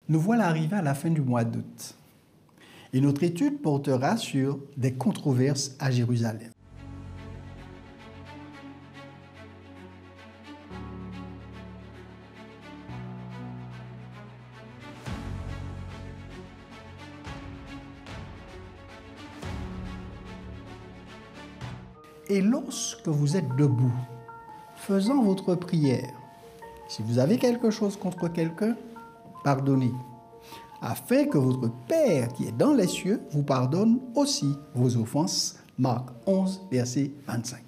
Nous voilà arrivés à la fin du mois d'août et notre étude portera sur des controverses à Jérusalem. Et lorsque vous êtes debout, faisant votre prière, si vous avez quelque chose contre quelqu'un, pardonnez, afin que votre Père qui est dans les cieux vous pardonne aussi vos offenses. Marc 11, verset 25.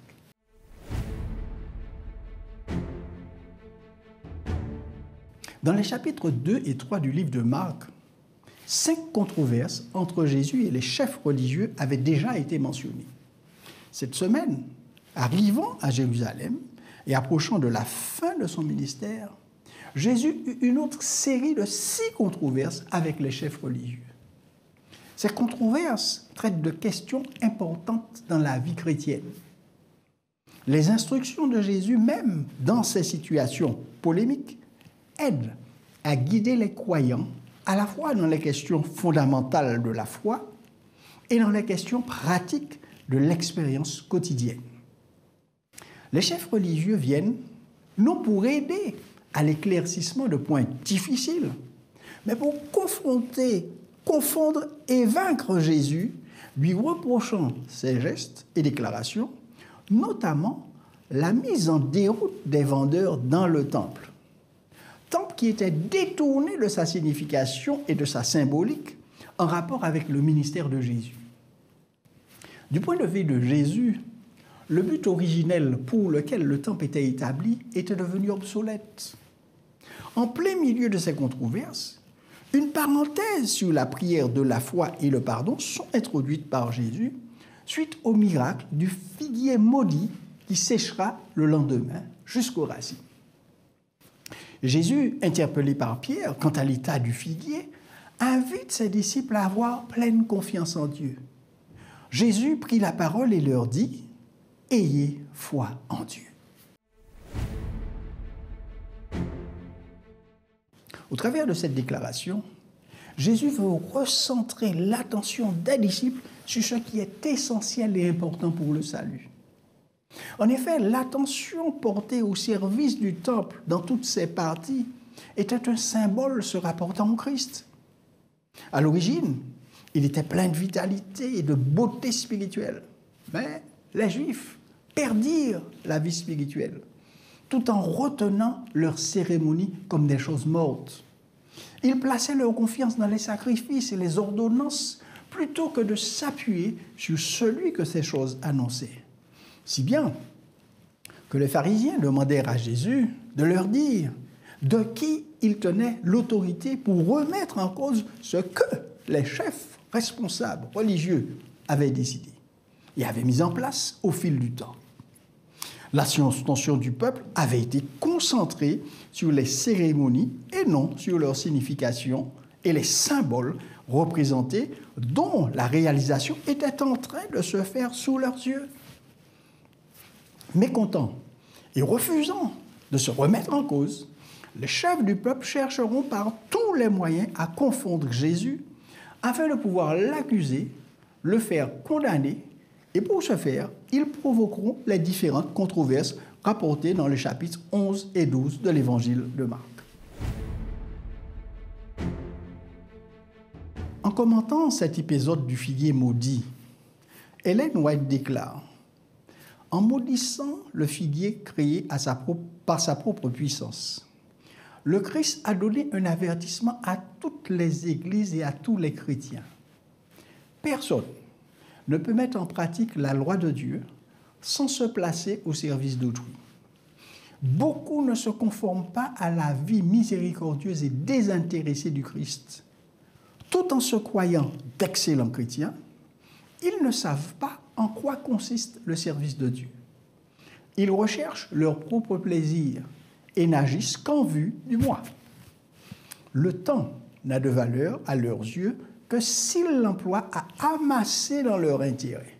Dans les chapitres 2 et 3 du livre de Marc, 5 controverses entre Jésus et les chefs religieux avaient déjà été mentionnées. Cette semaine, arrivant à Jérusalem et approchant de la fin de son ministère, Jésus eut une autre série de 6 controverses avec les chefs religieux. Ces controverses traitent de questions importantes dans la vie chrétienne. Les instructions de Jésus, même dans ces situations polémiques, aident à guider les croyants à la fois dans les questions fondamentales de la foi et dans les questions pratiques de l'expérience quotidienne. Les chefs religieux viennent non pour aider à l'éclaircissement de points difficiles, mais pour confondre et vaincre Jésus, lui reprochant ses gestes et déclarations, notamment la mise en déroute des vendeurs dans le temple qui était détourné de sa signification et de sa symbolique en rapport avec le ministère de Jésus. Du point de vue de Jésus, le but originel pour lequel le temple était établi était devenu obsolète. En plein milieu de ces controverses, une parenthèse sur la prière de la foi et le pardon sont introduites par Jésus suite au miracle du figuier maudit qui séchera le lendemain jusqu'aux racines. Jésus, interpellé par Pierre quant à l'état du figuier, invite ses disciples à avoir pleine confiance en Dieu. Jésus prit la parole et leur dit « Ayez foi en Dieu ». Au travers de cette déclaration, Jésus veut recentrer l'attention des disciples sur ce qui est essentiel et important pour le salut. En effet, l'attention portée au service du temple dans toutes ses parties était un symbole se rapportant au Christ. À l'origine, il était plein de vitalité et de beauté spirituelle. Mais les Juifs perdirent la vie spirituelle, tout en retenant leurs cérémonies comme des choses mortes. Ils plaçaient leur confiance dans les sacrifices et les ordonnances plutôt que de s'appuyer sur celui que ces choses annonçaient. Si bien que les pharisiens demandèrent à Jésus de leur dire de qui il tenait l'autorité pour remettre en cause ce que les chefs responsables religieux avaient décidé et avaient mis en place au fil du temps. L'attention du peuple avait été concentrée sur les cérémonies et non sur leur signification et les symboles représentés dont la réalisation était en train de se faire sous leurs yeux. Mécontents et refusant de se remettre en cause, les chefs du peuple chercheront par tous les moyens à confondre Jésus afin de pouvoir l'accuser, le faire condamner, et pour ce faire, ils provoqueront les différentes controverses rapportées dans les chapitres 11 et 12 de l'évangile de Marc. En commentant cet épisode du figuier maudit, Ellen White déclare « En maudissant le figuier créé par sa propre puissance, le Christ a donné un avertissement à toutes les églises et à tous les chrétiens. Personne ne peut mettre en pratique la loi de Dieu sans se placer au service d'autrui. Beaucoup ne se conforment pas à la vie miséricordieuse et désintéressée du Christ. Tout en se croyant d'excellents chrétiens, ils ne savent pas en quoi consiste le service de Dieu. Ils recherchent leur propre plaisir et n'agissent qu'en vue du moi. Le temps n'a de valeur à leurs yeux que s'ils l'emploient à amasser dans leur intérêt.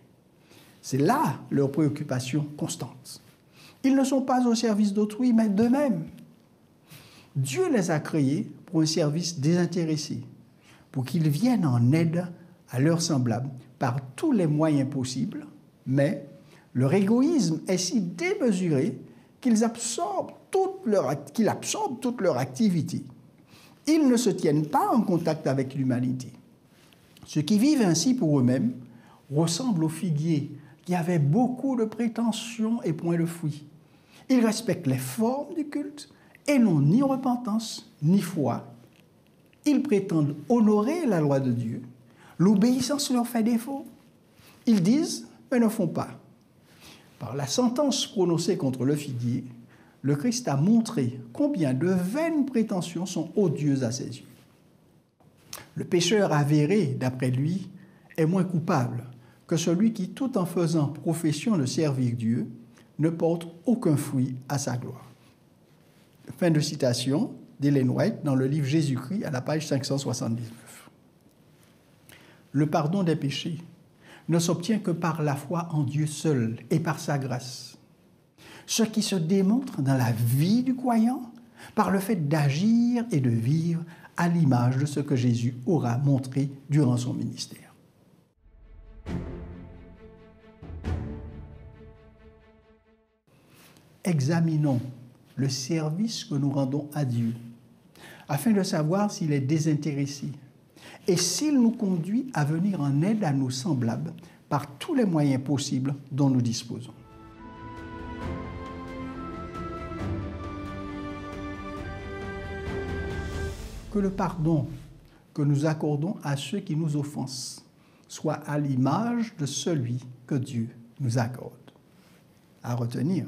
C'est là leur préoccupation constante. Ils ne sont pas au service d'autrui, mais d'eux-mêmes. Dieu les a créés pour un service désintéressé, pour qu'ils viennent en aide à leurs semblables par tous les moyens possibles, mais leur égoïsme est si démesuré qu'ils absorbent toute leur activité. Ils ne se tiennent pas en contact avec l'humanité. Ceux qui vivent ainsi pour eux-mêmes ressemblent aux figuiers qui avaient beaucoup de prétentions et point de fruits. Ils respectent les formes du culte et n'ont ni repentance ni foi. Ils prétendent honorer la loi de Dieu. L'obéissance leur fait défaut. Ils disent, mais ne font pas. Par la sentence prononcée contre le figuier, le Christ a montré combien de vaines prétentions sont odieuses à ses yeux. Le pécheur avéré, d'après lui, est moins coupable que celui qui, tout en faisant profession de servir Dieu, ne porte aucun fruit à sa gloire. Fin de citation d'Ellen White dans le livre Jésus-Christ à la page 579. Le pardon des péchés ne s'obtient que par la foi en Dieu seul et par sa grâce. Ce qui se démontre dans la vie du croyant par le fait d'agir et de vivre à l'image de ce que Jésus aura montré durant son ministère. Examinons le service que nous rendons à Dieu afin de savoir s'il est désintéressé et s'il nous conduit à venir en aide à nos semblables par tous les moyens possibles dont nous disposons. Que le pardon que nous accordons à ceux qui nous offensent soit à l'image de celui que Dieu nous accorde. À retenir.